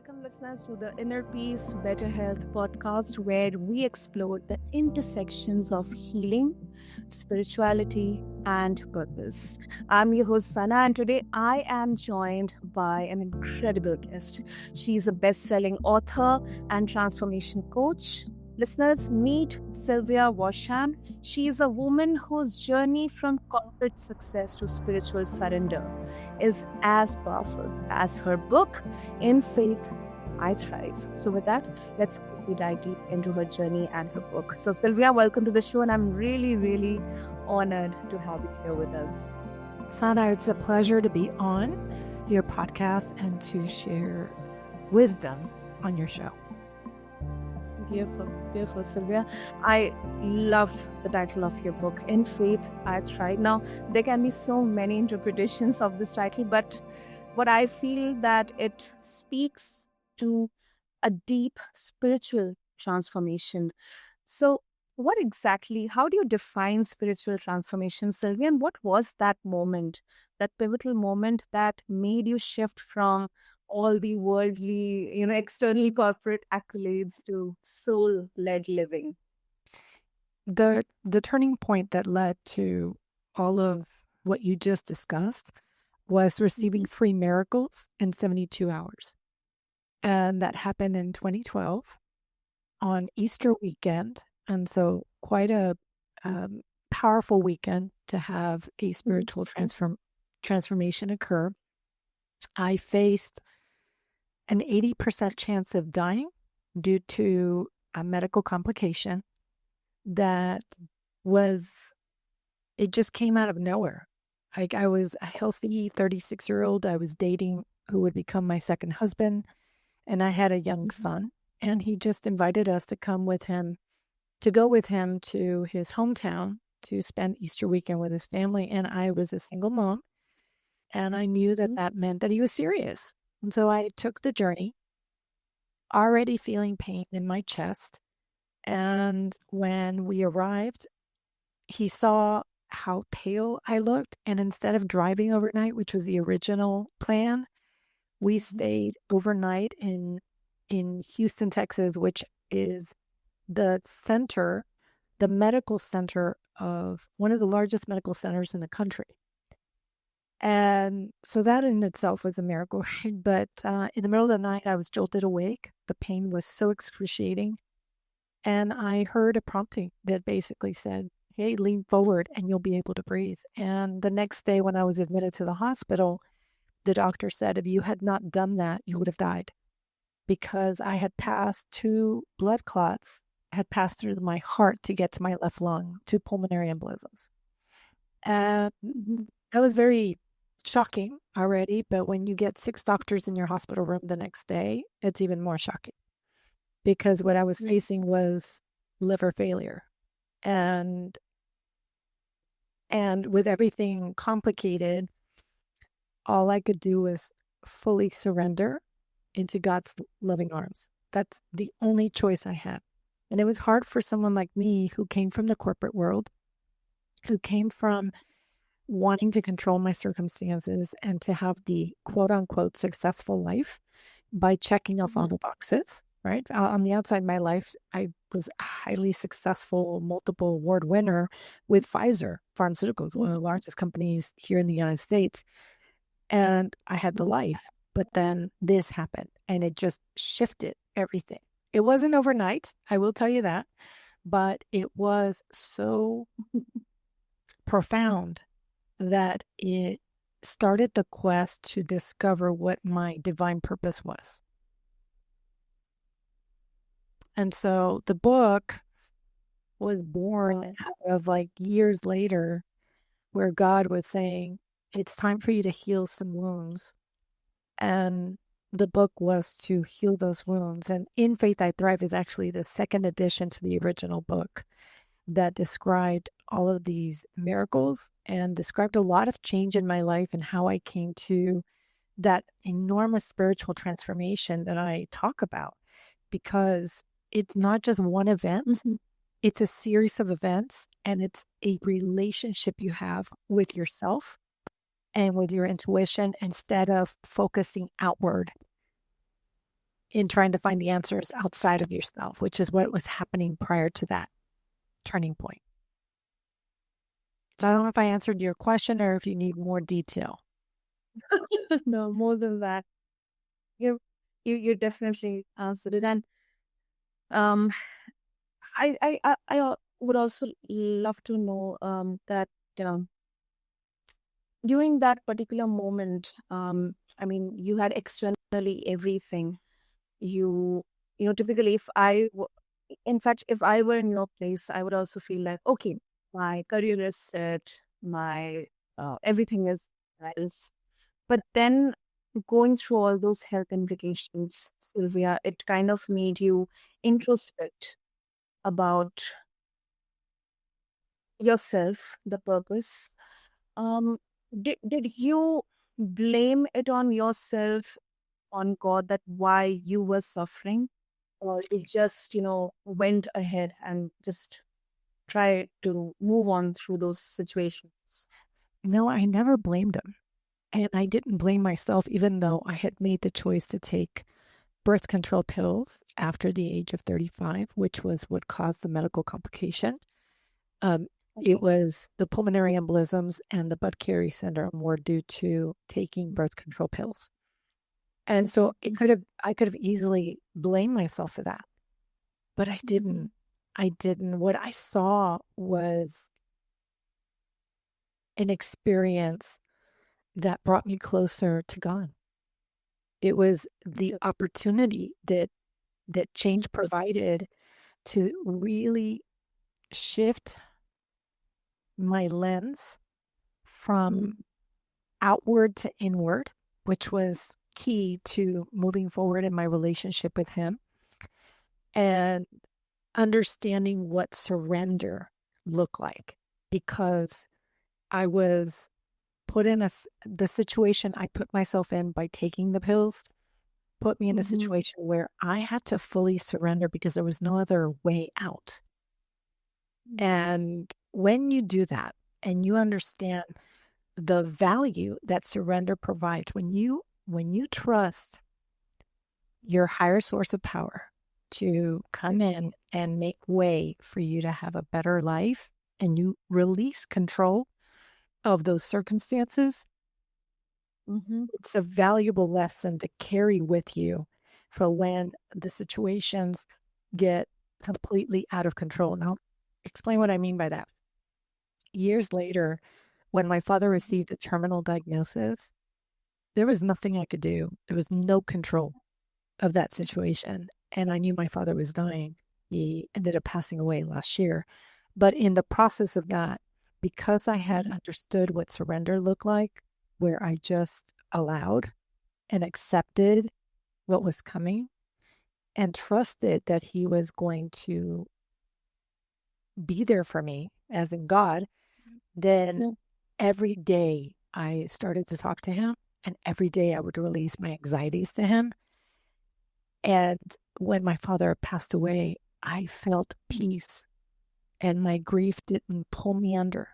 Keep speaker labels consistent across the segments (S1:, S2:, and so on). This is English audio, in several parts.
S1: Welcome, listeners, to the Inner Peace, Better Health podcast, where we explore the intersections of healing, spirituality, and purpose. I'm your host, Sana, and today I am joined by an incredible guest. She's a best selling author and transformation coach. Listeners, meet Sylvia Worsham. She is a woman whose journey from corporate success to spiritual surrender is as powerful as her book, In Faith, I Thrive. So, with that, let's quickly dive deep into her journey and her book. So, Sylvia, welcome to the show, and I'm really honored to have you here with us.
S2: Sana, it's a pleasure to be on your podcast and to share wisdom on your show.
S1: Beautiful, Sylvia. I love the title of your book, In Faith, I Thrive. Now, there can be so many interpretations of this title, but what I feel that it speaks to a deep spiritual transformation. So, how do you define spiritual transformation, Sylvia? And what was that moment, that pivotal moment that made you shift from all the worldly, external corporate accolades to soul-led living?
S2: The turning point that led to all of what you just discussed was receiving 3 miracles in 72 hours. And that happened in 2012 on Easter weekend. And so quite a powerful weekend to have a spiritual transformation occur. I faced an 80% chance of dying due to a medical complication that it just came out of nowhere. I was a healthy 36-year-old. I was dating who would become my second husband, and I had a young son, and he just invited us to go with him to his hometown to spend Easter weekend with his family. And I was a single mom, and I knew that meant that he was serious. And so I took the journey, already feeling pain in my chest. And when we arrived, he saw how pale I looked. And instead of driving overnight, which was the original plan, we stayed overnight in Houston, Texas, which is the medical center of one of the largest medical centers in the country. And so that in itself was a miracle, right? But in the middle of the night, I was jolted awake. The pain was so excruciating. And I heard a prompting that basically said, hey, lean forward and you'll be able to breathe. And the next day when I was admitted to the hospital, the doctor said, if you had not done that, you would have died, because I had passed 2 blood clots, had passed through my heart to get to my left lung, 2 pulmonary embolisms. And that was very shocking already, but when you get 6 doctors in your hospital room the next day, it's even more shocking, because what I was facing was liver failure. And with everything complicated, all I could do was fully surrender into God's loving arms. That's the only choice I had. And it was hard for someone like me who came from the corporate world, who came from wanting to control my circumstances and to have the quote unquote successful life by checking off all the boxes, right? On the outside of my life, I was a highly successful, multiple award winner with Pfizer Pharmaceuticals, one of the largest companies here in the United States. And I had the life, but then this happened and it just shifted everything. It wasn't overnight, I will tell you that, but it was so profound that it started the quest to discover what my divine purpose was. And so the book was born out of years later, where God was saying, it's time for you to heal some wounds. And the book was to heal those wounds. And In Faith, I Thrive is actually the second edition to the original book that described all of these miracles and described a lot of change in my life and how I came to that enormous spiritual transformation that I talk about. Because it's not just one event, it's a series of events, and it's a relationship you have with yourself and with your intuition instead of focusing outward. in trying to find the answers outside of yourself, which is what was happening prior to that turning point. So I don't know if I answered your question or if you need more detail.
S1: No, more than that. You you definitely answered it. And um I would also love to know that um during that particular moment, I mean, you had externally everything. You typically, in fact, if I were in your place, I would also feel like, okay, my career is set, my everything is. But then going through all those health implications, Sylvia, it kind of made you introspect about yourself, the purpose. Um, did you blame it on yourself, on God, that why you were suffering, or it just went ahead and just try to move on through those situations?
S2: No, I never blamed him. And I didn't blame myself, even though I had made the choice to take birth control pills after the age of 35, which was what caused the medical complication. It was the pulmonary embolisms and the Budd-Chiari syndrome were due to taking birth control pills. And so I could have easily blamed myself for that, but I didn't. I didn't. What I saw was an experience that brought me closer to God. It was the opportunity that change provided to really shift my lens from outward to inward, which was key to moving forward in my relationship with him and understanding what surrender looked like, because I was put in the situation I put myself in by taking the pills put me in a situation where I had to fully surrender because there was no other way out. And when you do that and you understand the value that surrender provides, when you trust your higher source of power to come in and make way for you to have a better life, and you release control of those circumstances, it's a valuable lesson to carry with you for when the situations get completely out of control. And I'll explain what I mean by that. Years later, when my father received a terminal diagnosis, there was nothing I could do. There was no control of that situation. And I knew my father was dying. He ended up passing away last year. But in the process of that, because I had understood what surrender looked like, where I just allowed and accepted what was coming and trusted that he was going to be there for me, as in God, then every day I started to talk to him, and every day I would release my anxieties to him. And when my father passed away, I felt peace, and my grief didn't pull me under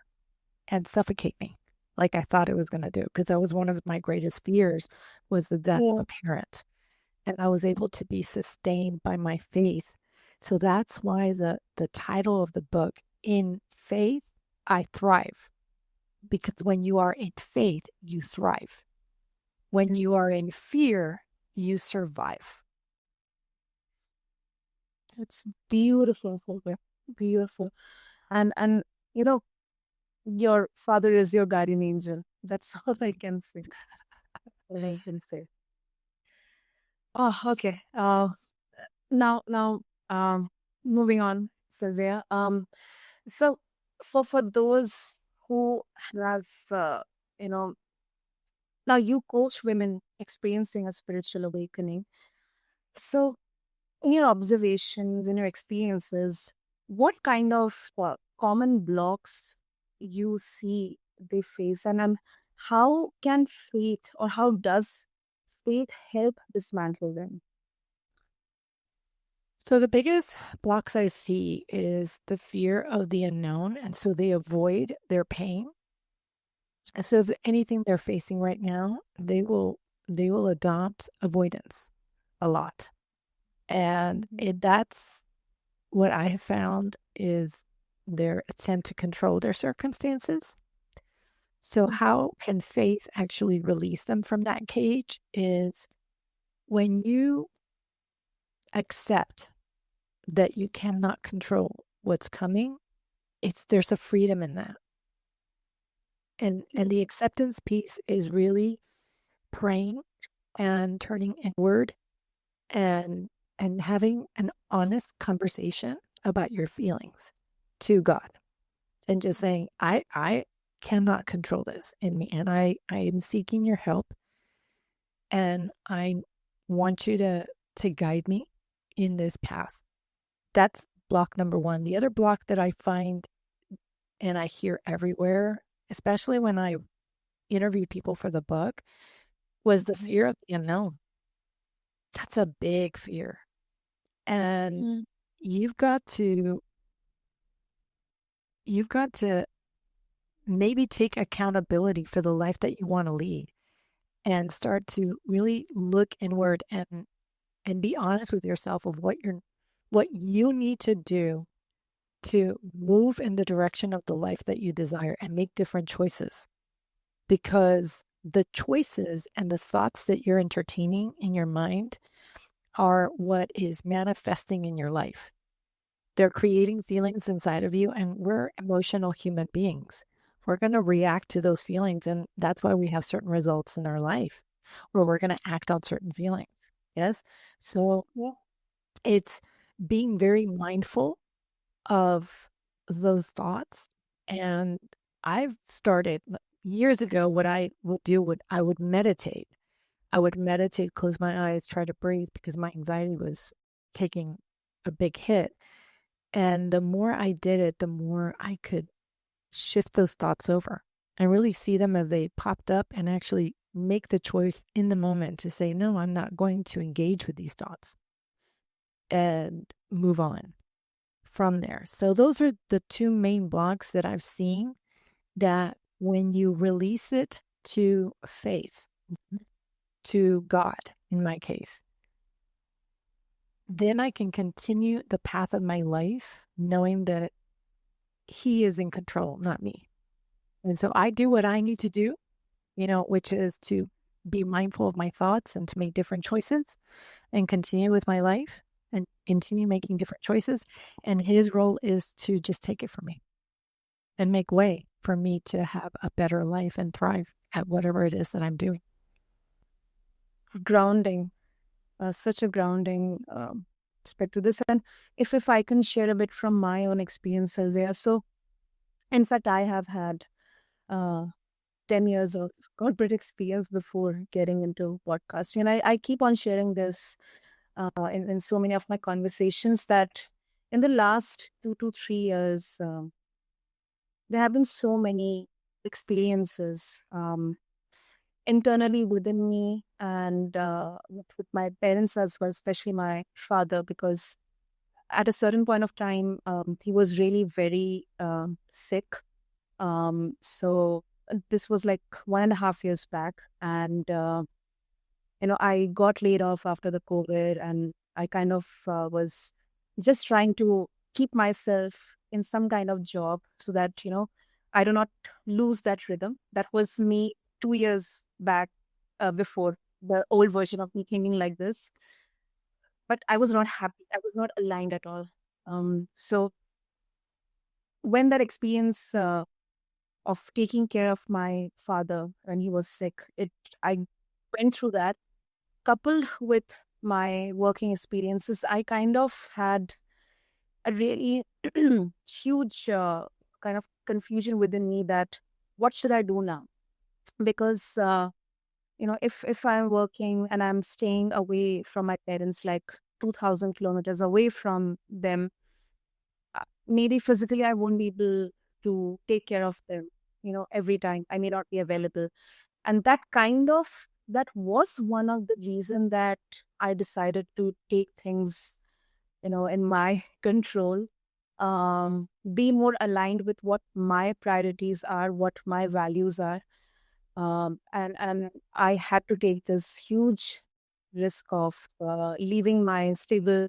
S2: and suffocate me like I thought it was going to do, because that was one of my greatest fears, was the death of a parent. And I was able to be sustained by my faith. So that's why the title of the book, In Faith, I Thrive. Because when you are in faith, you thrive. When you are in fear, you survive.
S1: It's beautiful, Sylvia. Beautiful. And your father is your guardian angel. That's all I can say. All I can say. Oh, okay. Now, moving on, Sylvia. So for those who have, you know, now you coach women experiencing a spiritual awakening. So, in your observations, in your experiences, what kind of common blocks you see they face, and how can faith, or how does faith help dismantle them?
S2: So the biggest blocks I see is the fear of the unknown. And so they avoid their pain. And so if anything they're facing right now, they will adopt avoidance a lot. And that's what I have found is their attempt to control their circumstances. So how can faith actually release them from that cage is when you accept that you cannot control what's coming, there's a freedom in that. And the acceptance piece is really praying and turning inward and having an honest conversation about your feelings to God and just saying, I cannot control this in me, and I am seeking your help, and I want you to guide me in this path. That's block number one. The other block that I find and I hear everywhere, especially when I interviewed people for the book, was the fear of the unknown. That's a big fear. And you've got to maybe take accountability for the life that you want to lead and start to really look inward and be honest with yourself of what you need to do to move in the direction of the life that you desire and make different choices. Because the choices and the thoughts that you're entertaining in your mind are what is manifesting in your life. They're creating feelings inside of you, and we're emotional human beings. We're going to react to those feelings, and that's why we have certain results in our life, or we're going to act on certain feelings. Yes? So it's being very mindful of those thoughts. And I've started years ago, what I would do, I would meditate. I would meditate, close my eyes, try to breathe, because my anxiety was taking a big hit. And the more I did it, the more I could shift those thoughts over and really see them as they popped up and actually make the choice in the moment to say, no, I'm not going to engage with these thoughts, and move on from there. So those are the two main blocks that I've seen, that when you release it to faith, to God, in my case, then I can continue the path of my life knowing that He is in control, not me. And so I do what I need to do, which is to be mindful of my thoughts and to make different choices and continue with my life and continue making different choices. And His role is to just take it from me and make way for me to have a better life and thrive at whatever it is that I'm doing.
S1: Grounding, such a grounding aspect to this. And if I can share a bit from my own experience, Sylvia. So, in fact, I have had 10 years of corporate experience before getting into podcasting. And I keep on sharing this in so many of my conversations, that in the last 2 to 3 years, there have been so many experiences internally within me, and with my parents as well, especially my father, because at a certain point of time, he was really very sick. So this was like 1.5 years back, and I got laid off after the COVID, and I kind of was just trying to keep myself in some kind of job so that I do not lose that rhythm. That was me 2 years back, before, the old version of me thinking like this. But I was not happy. I was not aligned at all. So when that experience of taking care of my father when he was sick, I went through that, coupled with my working experiences. I kind of had a really huge kind of confusion within me, that what should I do now? Because if I'm working and I'm staying away from my parents, like 2,000 kilometers away from them, maybe physically I won't be able to take care of them every time. I may not be available. And that was one of the reasons that I decided to take things in my control, be more aligned with what my priorities are, what my values are. And I had to take this huge risk of leaving my stable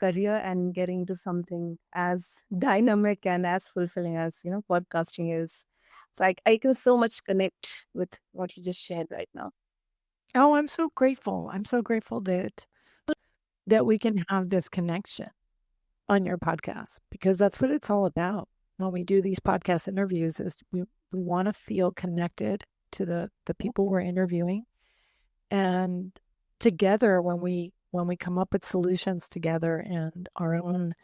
S1: career and getting into something as dynamic and as fulfilling as, podcasting is. So I can so much connect with what you just shared right now.
S2: Oh, I'm so grateful. I'm so grateful that we can have this connection on your podcast, because that's what it's all about. When we do these podcast interviews, is we want to feel connected to the people we're interviewing, and together when we come up with solutions together and our own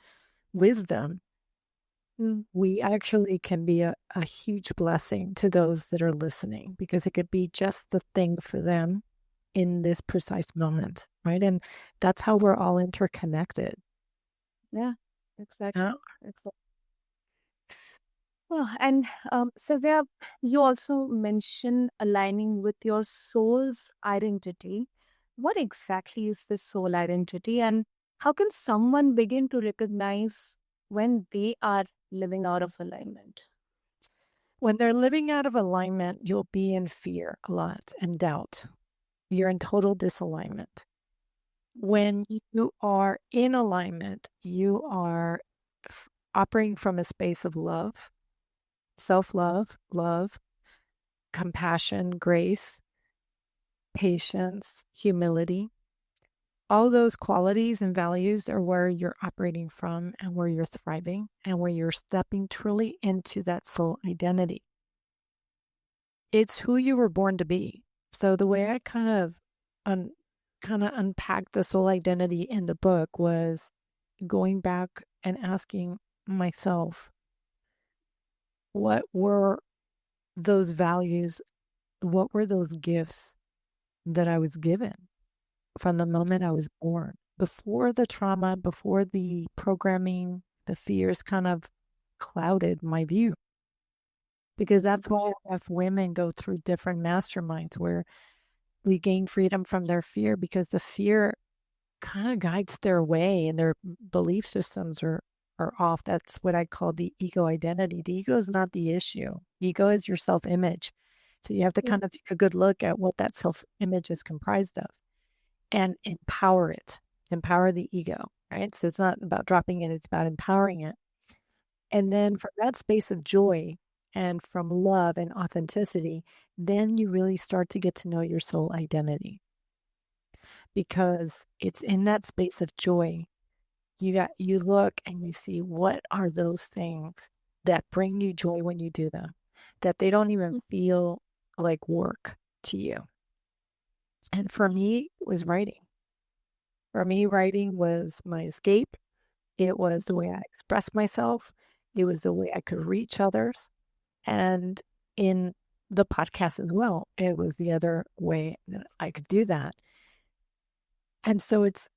S2: wisdom, we actually can be a huge blessing to those that are listening, because it could be just the thing for them in this precise moment, right? And that's how we're all interconnected.
S1: Yeah, exactly.
S2: Yeah.
S1: Well, and Sylvia, you also mentioned aligning with your soul's identity. What exactly is this soul identity, and how can someone begin to recognize when they are living out of alignment?
S2: When they're living out of alignment, you'll be in fear a lot and doubt. You're in total disalignment. When you are in alignment, you are operating from a space of love, self-love, love, compassion, grace, patience, humility. All those qualities and values are where you're operating from and where you're thriving and where you're stepping truly into that soul identity. It's who you were born to be. So the way I kind of unpacked the soul identity in the book was going back and asking myself, what were those values? What were those gifts that I was given from the moment I was born? Before the trauma, before the programming, the fears kind of clouded my view. Because that's why if women go through different masterminds where we gain freedom from their fear, because the fear kind of guides their way and their belief systems are off. That's what I call the ego identity. The ego is not the issue. Ego is your self-image. So you have to kind of take a good look at what that self-image is comprised of and empower it, empower the ego, right? So it's not about dropping it, it's about empowering it. And then from that space of joy and from love and authenticity, then you really start to get to know your soul identity, because it's in that space of joy. You look and you see, what are those things that bring you joy when you do them, that they don't even feel like work to you. And for me, it was writing. For me, writing was my escape. It was the way I expressed myself. It was the way I could reach others. And in the podcast as well, it was the other way that I could do that. And so it's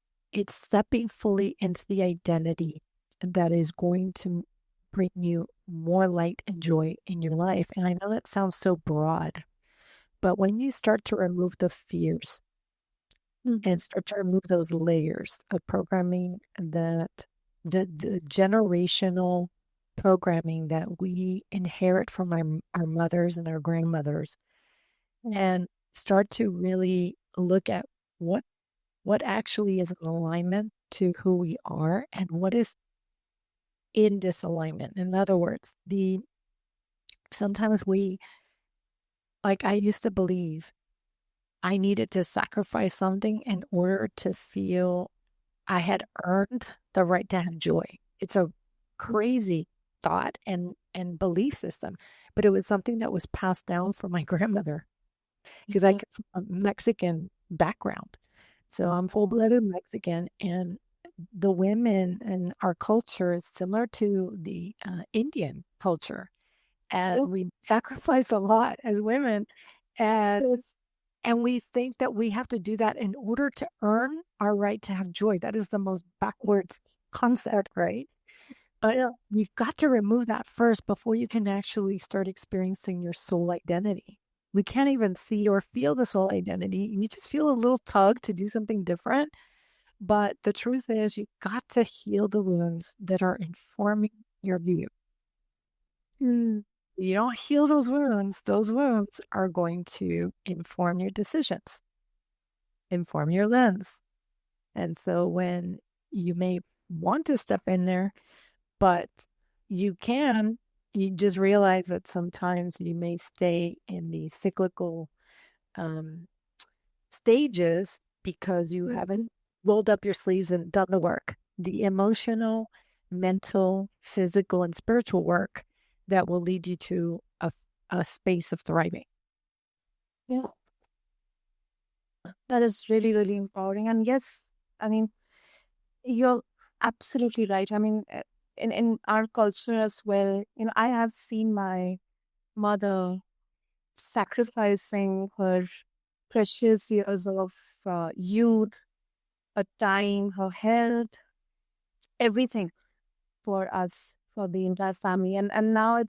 S2: stepping fully into the identity that is going to bring you more light and joy in your life. And I know that sounds so broad, but when you start to remove the fears and start to remove those layers of programming, that the generational programming that we inherit from our mothers and our grandmothers, and start to really look at what actually is in alignment to who we are and what is in disalignment. In other words, sometimes I used to believe I needed to sacrifice something in order to feel I had earned the right to have joy. It's a crazy thought and belief system, but it was something that was passed down from my grandmother, because I come from a Mexican background. So I'm full-blooded Mexican, and the women in our culture is similar to the Indian culture. And we sacrifice a lot as women. And we think that we have to do that in order to earn our right to have joy. That is the most backwards concept, right? But you've got to remove that first before you can actually start experiencing your soul identity. We can't even see or feel the soul identity. You just feel a little tug to do something different. But the truth is, you've got to heal the wounds that are informing your view. You don't heal those wounds are going to inform your decisions. inform your lens. And so when you may want to step in there, but you can, you just realize that sometimes you may stay in the cyclical um, stages because you haven't rolled up your sleeves and done the work, the emotional, mental, physical, and spiritual work that will lead you to a space of thriving.
S1: Yeah, that is really, really empowering. And yes, I mean, you're absolutely right. I mean, in our culture as well, I have seen my mother sacrificing her precious years of youth, her time, her health, everything for us, for the entire family. And now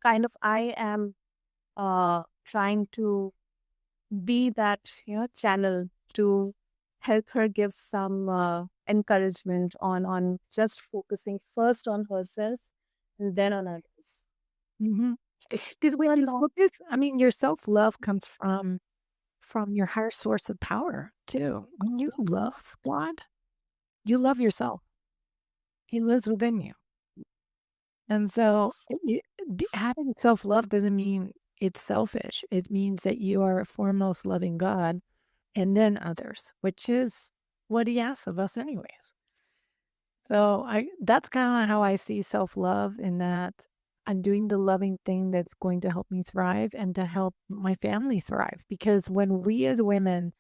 S1: kind of I am trying to be that channel to help her, give some encouragement on just focusing first on herself and then on others.
S2: Because when you focus, I mean, your self love comes from your higher source of power too. When you love God, you love yourself. He lives within you. And so having self love doesn't mean it's selfish. It means that you are foremost loving God and then others, which is what he asks of us anyways. So that's kind of how I see self love, in that I'm doing the loving thing that's going to help me thrive and to help my family thrive. Because when we as women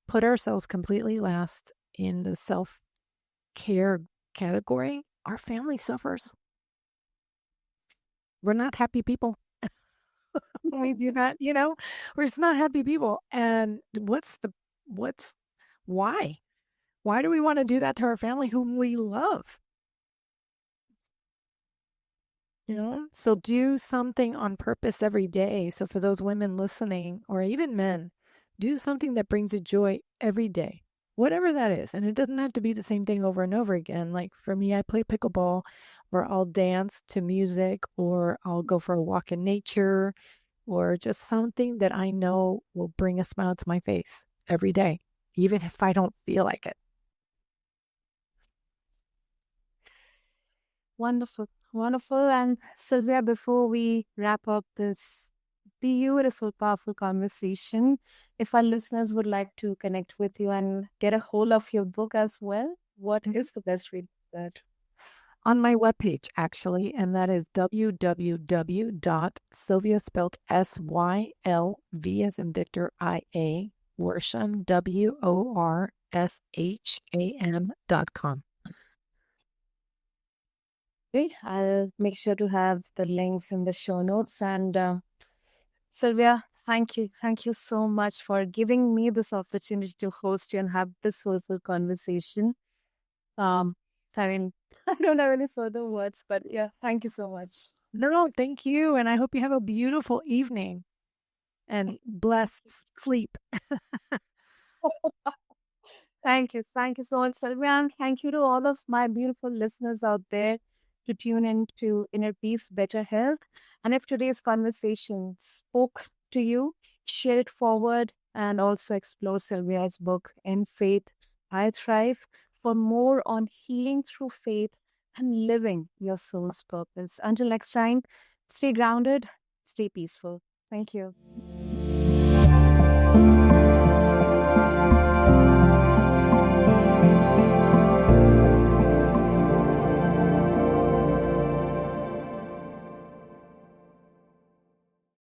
S2: put ourselves completely last in the self care category, our family suffers. We're not happy people. We do not, we're just not happy people. And why? Why do we want to do that to our family whom we love? So do something on purpose every day. So for those women listening, or even men, do something that brings you joy every day, whatever that is. And it doesn't have to be the same thing over and over again. Like for me, I play pickleball, or I'll dance to music, or I'll go for a walk in nature, or just something that I know will bring a smile to my face every day, even if I don't feel like it.
S1: Wonderful, wonderful. And Sylvia, before we wrap up this beautiful, powerful conversation, if our listeners would like to connect with you and get a hold of your book as well, what is the best way to do that?
S2: On my webpage, actually, and that is www.sylvia, spelled SYLV as in Victor, IA, Worsham, WORSHAM.com.
S1: Great. I'll make sure to have the links in the show notes. And Sylvia, thank you. Thank you so much for giving me this opportunity to host you and have this soulful conversation. I mean, I don't have any further words, but yeah, thank you so much.
S2: No, thank you. And I hope you have a beautiful evening and blessed sleep.
S1: Thank you. Thank you so much, Sylvia. And thank you to all of my beautiful listeners out there to tune in to Inner Peace, Better Health. And if today's conversation spoke to you, share it forward and also explore Sylvia's book, In Faith, I Thrive, for more on healing through faith and living your soul's purpose. Until next time, stay grounded, stay peaceful. Thank you.